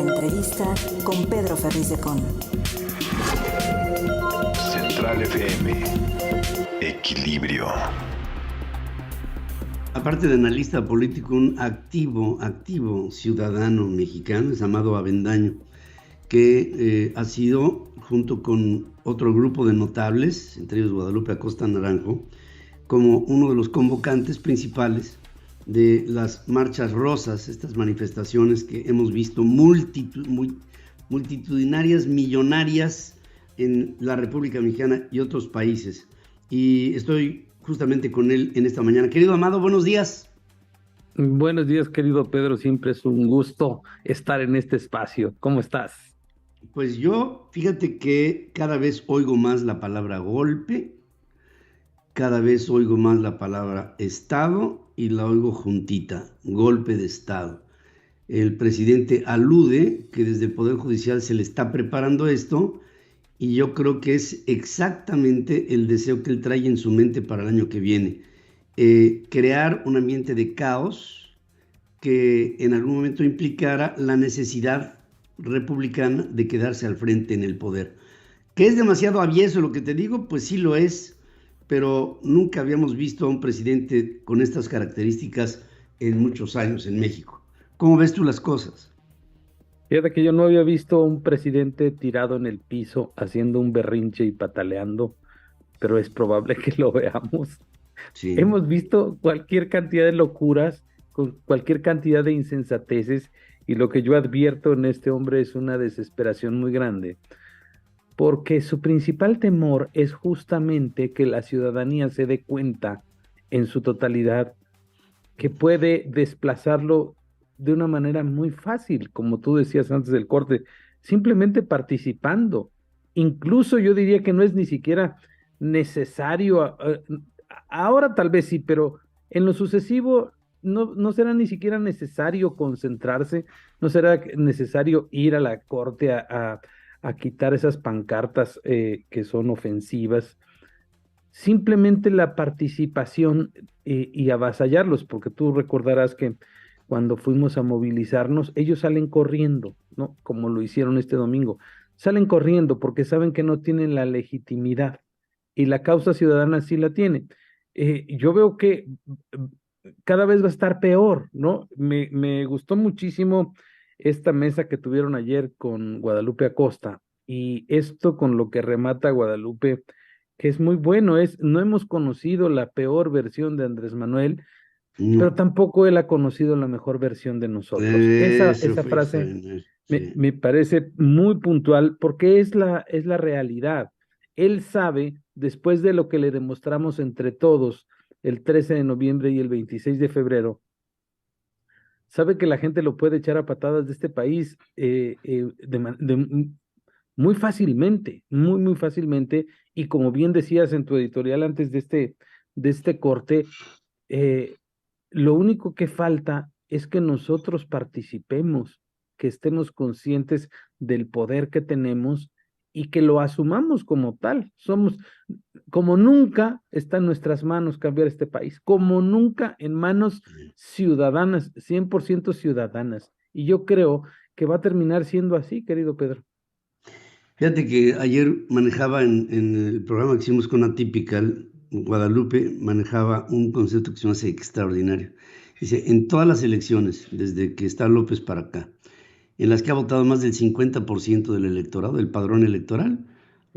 La entrevista con Pedro Ferriz de Con. Central FM. Equilibrio. Aparte de analista político, un activo ciudadano mexicano es Amado Avendaño, que ha sido, junto con otro grupo de notables, entre ellos Guadalupe Acosta Naranjo, como uno de los convocantes principales de las marchas rosas, estas manifestaciones que hemos visto multitudinarias, millonarias en la República Mexicana y otros países. Y estoy justamente con él en esta mañana. Querido Amado, buenos días. Buenos días, querido Pedro. Siempre es un gusto estar en este espacio. ¿Cómo estás? Pues yo, fíjate que cada vez oigo más la palabra golpe, cada vez oigo más la palabra Estado y la oigo juntita, golpe de Estado. El presidente alude que desde el Poder Judicial se le está preparando esto y yo creo que es exactamente el deseo que él trae en su mente para el año que viene. Crear un ambiente de caos que en algún momento implicara la necesidad republicana de quedarse al frente en el poder. ¿Que es demasiado avieso lo que te digo? Pues sí lo es, pero nunca habíamos visto a un presidente con estas características en muchos años en México. ¿Cómo ves tú las cosas? Fíjate que yo no había visto a un presidente tirado en el piso haciendo un berrinche y pataleando, pero es probable que lo veamos. Sí. Hemos visto cualquier cantidad de locuras, con cualquier cantidad de insensateces, y lo que yo advierto en este hombre es una desesperación muy grande, porque su principal temor es justamente que la ciudadanía se dé cuenta en su totalidad que puede desplazarlo de una manera muy fácil, como tú decías antes del corte, simplemente participando. Incluso yo diría que no es ni siquiera necesario, ahora tal vez sí, pero en lo sucesivo no será ni siquiera necesario concentrarse, no será necesario ir a la corte a quitar esas pancartas que son ofensivas. Simplemente la participación y avasallarlos, porque tú recordarás que cuando fuimos a movilizarnos, ellos salen corriendo, ¿no? Como lo hicieron este domingo. Salen corriendo porque saben que no tienen la legitimidad y la causa ciudadana sí la tiene. Yo veo que cada vez va a estar peor, ¿no? Me gustó muchísimo esta mesa que tuvieron ayer con Guadalupe Acosta, y esto con lo que remata Guadalupe, que es muy bueno, no hemos conocido la peor versión de Andrés Manuel, pero tampoco él ha conocido la mejor versión de nosotros. Esa frase sí. me parece muy puntual porque es la realidad. Él sabe, después de lo que le demostramos entre todos el 13 de noviembre y el 26 de febrero, sabe que la gente lo puede echar a patadas de este país muy fácilmente, muy fácilmente, y como bien decías en tu editorial antes de este corte, lo único que falta es que nosotros participemos, que estemos conscientes del poder que tenemos y que lo asumamos como tal. Como nunca está en nuestras manos cambiar este país, como nunca en manos ciudadanas, 100% ciudadanas. Y yo creo que va a terminar siendo así, querido Pedro. Fíjate que ayer manejaba en el programa que hicimos con Atypical, Guadalupe manejaba un concepto que se me hace extraordinario. Dice, en todas las elecciones, desde que está López para acá, en las que ha votado más del 50% del electorado, del padrón electoral,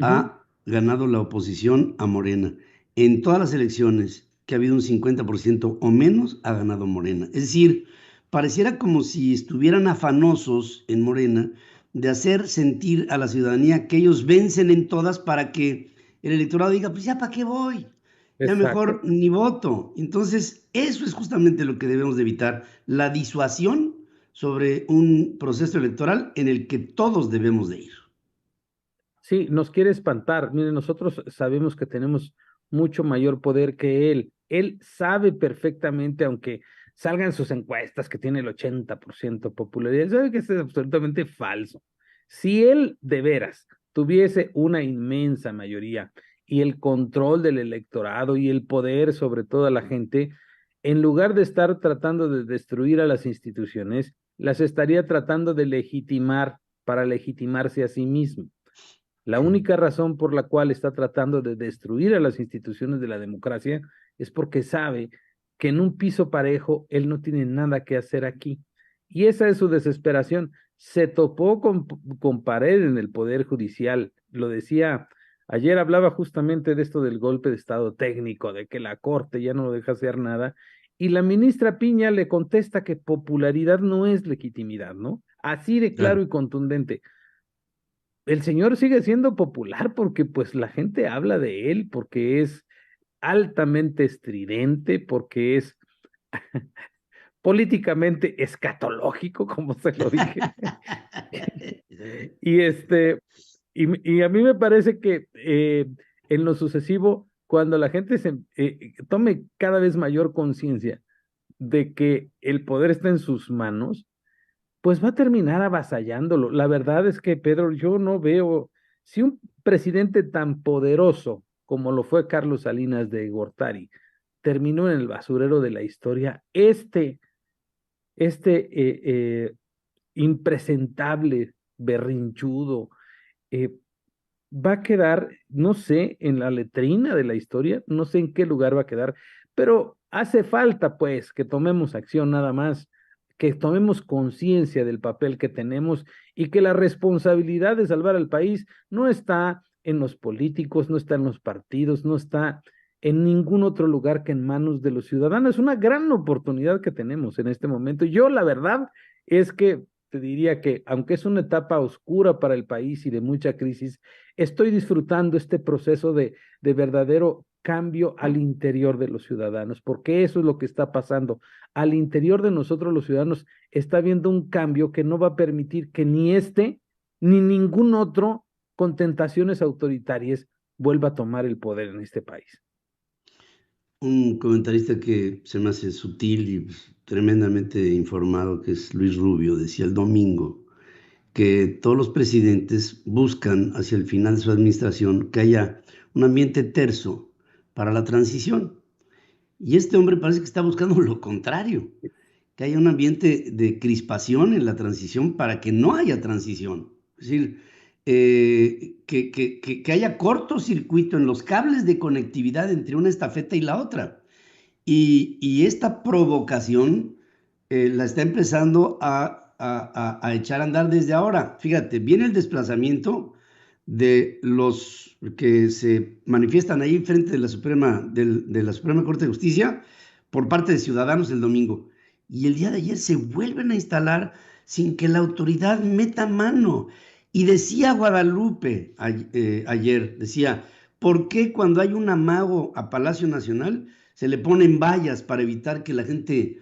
ha ganado la oposición a Morena. En todas las elecciones que ha habido un 50% o menos, ha ganado Morena. Es decir, pareciera como si estuvieran afanosos en Morena de hacer sentir a la ciudadanía que ellos vencen en todas para que el electorado diga, pues ya para qué voy, ya mejor ni voto. Entonces, eso es justamente lo que debemos de evitar, la disuasión sobre un proceso electoral en el que todos debemos de ir. Sí, nos quiere espantar. Miren, nosotros sabemos que tenemos mucho mayor poder que él. Él sabe perfectamente, aunque salgan sus encuestas que tiene el 80% popularidad, sabe que eso es absolutamente falso. Si él de veras tuviese una inmensa mayoría y el control del electorado y el poder sobre toda la gente, en lugar de estar tratando de destruir a las instituciones, las estaría tratando de legitimar para legitimarse a sí mismo. La única razón por la cual está tratando de destruir a las instituciones de la democracia es porque sabe que en un piso parejo él no tiene nada que hacer aquí. Y esa es su desesperación. Se topó con pared en el Poder Judicial. Lo decía, ayer hablaba justamente de esto del golpe de estado técnico, de que la Corte ya no lo deja hacer nada. Y la ministra Piña le contesta que popularidad no es legitimidad, ¿no? Así de claro Claro. y contundente. El señor sigue siendo popular porque pues la gente habla de él, porque es altamente estridente, porque es políticamente escatológico, como se lo dije. Y y a mí me parece que en lo sucesivo, cuando la gente tome cada vez mayor conciencia de que el poder está en sus manos, pues va a terminar avasallándolo. La verdad es que, Pedro, yo no veo, si un presidente tan poderoso como lo fue Carlos Salinas de Gortari terminó en el basurero de la historia, impresentable, berrinchudo, eh, va a quedar, no sé, en la letrina de la historia, no sé en qué lugar va a quedar, pero hace falta pues que tomemos acción nada más, que tomemos conciencia del papel que tenemos y que la responsabilidad de salvar al país no está en los políticos, no está en los partidos, no está en ningún otro lugar que en manos de los ciudadanos. Es una gran oportunidad que tenemos en este momento. Yo la verdad es que te diría que aunque es una etapa oscura para el país y de mucha crisis, estoy disfrutando este proceso de verdadero cambio al interior de los ciudadanos, porque eso es lo que está pasando. Al interior de nosotros los ciudadanos está habiendo un cambio que no va a permitir que ni ni ningún otro con tentaciones autoritarias vuelva a tomar el poder en este país. Un comentarista que se me hace sutil y pues, tremendamente informado, que es Luis Rubio, decía el domingo que todos los presidentes buscan hacia el final de su administración que haya un ambiente terso para la transición. Y este hombre parece que está buscando lo contrario, que haya un ambiente de crispación en la transición para que no haya transición. Es decir, que haya cortocircuito en los cables de conectividad entre una estafeta y la otra. Y esta provocación la está empezando a echar a andar desde ahora. Fíjate, viene el desplazamiento de los que se manifiestan ahí frente de la de la Suprema Corte de Justicia por parte de ciudadanos el domingo. Y el día de ayer se vuelven a instalar sin que la autoridad meta mano. Y decía Guadalupe ayer, decía, ¿por qué cuando hay un amago a Palacio Nacional se le ponen vallas para evitar que la gente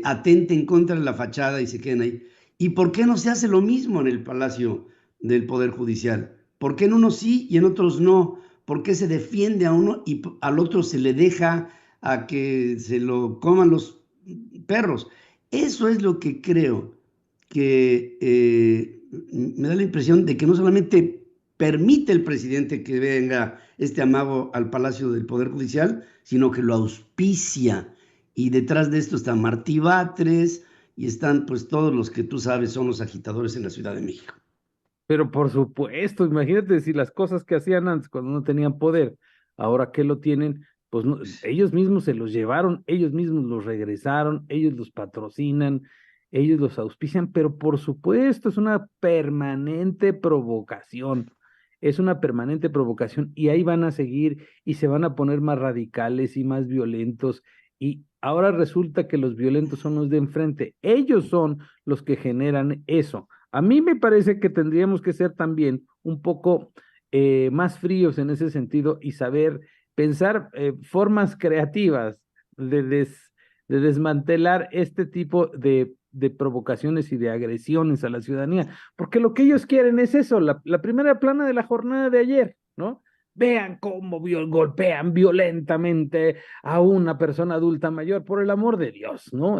atente en contra de la fachada y se queden ahí? ¿Y por qué no se hace lo mismo en el Palacio del Poder Judicial? ¿Por qué en unos sí y en otros no? ¿Por qué se defiende a uno y al otro se le deja a que se lo coman los perros? Eso es lo que creo que me da la impresión de que no solamente permite el presidente que venga este amago al Palacio del Poder Judicial, sino que lo auspicia. Y detrás de esto está Martí Batres y están pues todos los que tú sabes son los agitadores en la Ciudad de México. Pero por supuesto, imagínate si las cosas que hacían antes cuando no tenían poder, ahora que lo tienen, pues ellos mismos se los llevaron, ellos mismos los regresaron, ellos los patrocinan, ellos los auspician, pero por supuesto es una permanente provocación, es una permanente provocación y ahí van a seguir y se van a poner más radicales y más violentos y ahora resulta que los violentos son los de enfrente, ellos son los que generan eso. A mí me parece que tendríamos que ser también un poco más fríos en ese sentido y saber pensar formas creativas de desmantelar este tipo de provocaciones y de agresiones a la ciudadanía, porque lo que ellos quieren es eso, la primera plana de la jornada de ayer, ¿no? Vean cómo golpean violentamente a una persona adulta mayor, por el amor de Dios, ¿no?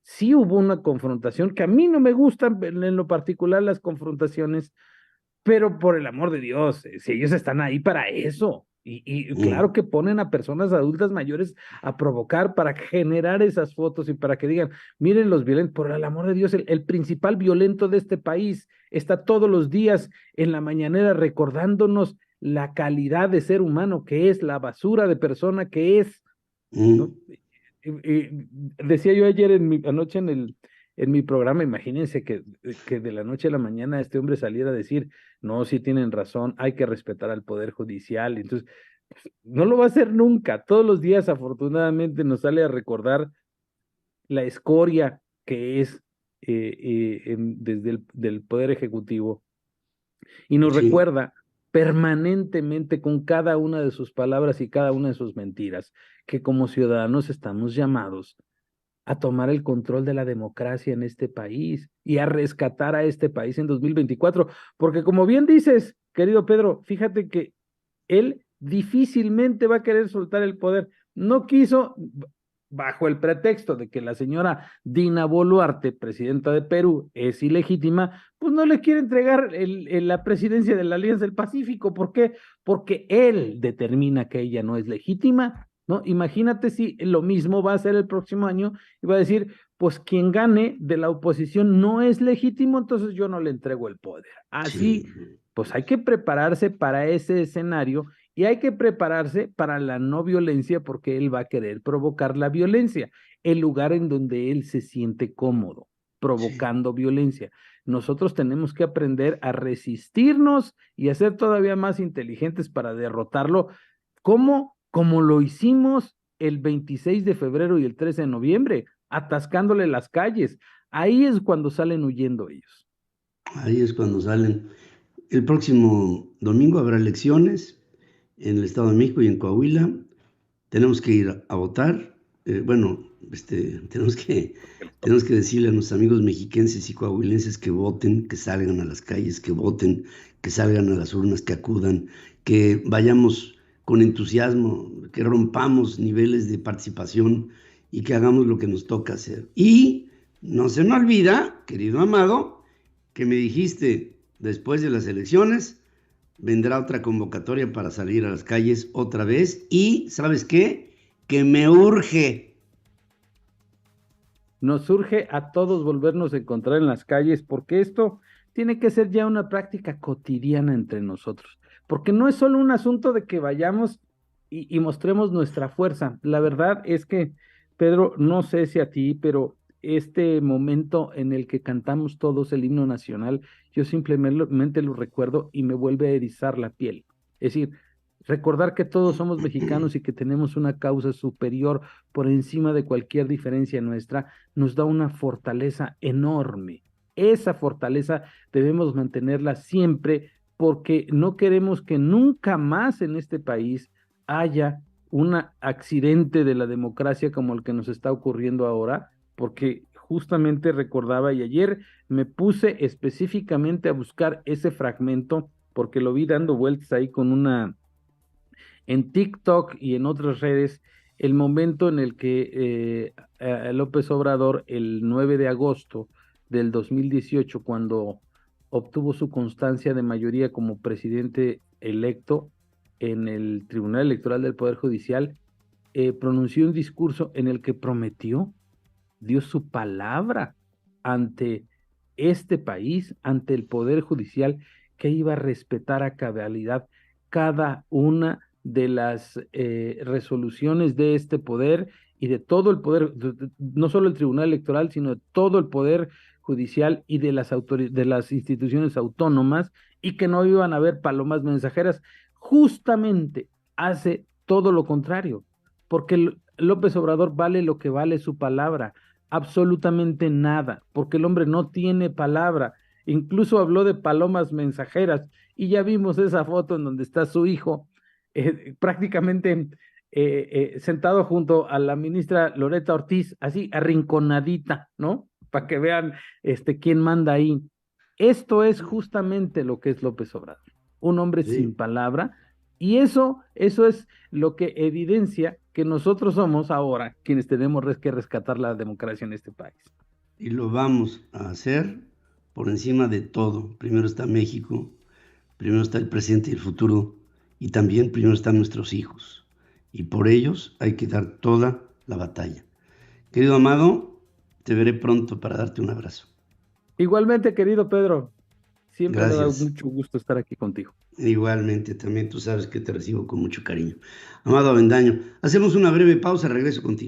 Sí hubo una confrontación, que a mí no me gustan en lo particular las confrontaciones, pero por el amor de Dios, si ellos están ahí para eso, Y claro que ponen a personas adultas mayores a provocar para generar esas fotos y para que digan, miren los violentos, por el amor de Dios, el principal violento de este país está todos los días en la mañanera recordándonos la calidad de ser humano que es, la basura de persona que es, ¿no? Decía yo ayer anoche en mi programa, imagínense que de la noche a la mañana este hombre saliera a decir, no, sí tienen razón, hay que respetar al Poder Judicial. Entonces, pues, no lo va a hacer nunca. Todos los días, afortunadamente, nos sale a recordar la escoria que es desde del Poder Ejecutivo y nos recuerda permanentemente con cada una de sus palabras y cada una de sus mentiras, que como ciudadanos estamos llamados a tomar el control de la democracia en este país y a rescatar a este país en 2024, porque como bien dices, querido Pedro, fíjate que él difícilmente va a querer soltar el poder. No quiso, bajo el pretexto de que la señora Dina Boluarte, presidenta de Perú, es ilegítima, pues no le quiere entregar la presidencia de la Alianza del Pacífico. ¿Por qué? Porque él determina que ella no es legítima, ¿no? Imagínate si lo mismo va a ser el próximo año y va a decir, pues quien gane de la oposición no es legítimo, entonces yo no le entrego el poder. Así, pues hay que prepararse para ese escenario y hay que prepararse para la no violencia porque él va a querer provocar la violencia, el lugar en donde él se siente cómodo, provocando violencia. Nosotros tenemos que aprender a resistirnos y a ser todavía más inteligentes para derrotarlo. ¿Cómo? Como lo hicimos el 26 de febrero y el 13 de noviembre, atascándole las calles. Ahí es cuando salen huyendo ellos. Ahí es cuando salen. El próximo domingo habrá elecciones en el Estado de México y en Coahuila. Tenemos que ir a votar. Tenemos que decirle a nuestros amigos mexiquenses y coahuilenses que voten, que salgan a las calles, que voten, que salgan a las urnas, que acudan, que vayamos con entusiasmo, que rompamos niveles de participación y que hagamos lo que nos toca hacer. Y no se me olvida, querido Amado, que me dijiste después de las elecciones vendrá otra convocatoria para salir a las calles otra vez y, ¿sabes qué? Que me urge. Nos urge a todos volvernos a encontrar en las calles porque esto tiene que ser ya una práctica cotidiana entre nosotros, porque no es solo un asunto de que vayamos y mostremos nuestra fuerza. La verdad es que, Pedro, no sé si a ti, pero este momento en el que cantamos todos el himno nacional, yo simplemente lo recuerdo y me vuelve a erizar la piel. Es decir, recordar que todos somos mexicanos y que tenemos una causa superior por encima de cualquier diferencia nuestra, nos da una fortaleza enorme. Esa fortaleza debemos mantenerla siempre porque no queremos que nunca más en este país haya un accidente de la democracia como el que nos está ocurriendo ahora, porque justamente recordaba y ayer me puse específicamente a buscar ese fragmento porque lo vi dando vueltas ahí en TikTok y en otras redes, el momento en el que López Obrador, el 9 de agosto del 2018, cuando obtuvo su constancia de mayoría como presidente electo en el Tribunal Electoral del Poder Judicial, pronunció un discurso en el que prometió, dio su palabra ante este país, ante el Poder Judicial, que iba a respetar a cabalidad cada una de las resoluciones de este poder y de todo el poder, no solo el Tribunal Electoral, sino de todo el Poder Judicial y de las instituciones autónomas, y que no iban a haber palomas mensajeras. Justamente hace todo lo contrario, porque López Obrador vale lo que vale su palabra, absolutamente nada, porque el hombre no tiene palabra. Incluso habló de palomas mensajeras y ya vimos esa foto en donde está su hijo prácticamente sentado junto a la ministra Loreta Ortiz, así arrinconadita, ¿no? Para que vean quién manda ahí. Esto es justamente lo que es López Obrador, un hombre sin palabra, y eso es lo que evidencia que nosotros somos ahora quienes tenemos que rescatar la democracia en este país. Y lo vamos a hacer por encima de todo. Primero está México, primero está el presente y el futuro, y también primero están nuestros hijos, y por ellos hay que dar toda la batalla. Querido Amado, te veré pronto para darte un abrazo. Igualmente, querido Pedro, siempre me da Gracias. mucho gusto estar aquí contigo. Igualmente, también tú sabes que te recibo con mucho cariño. Amado Avendaño, hacemos una breve pausa, regreso contigo.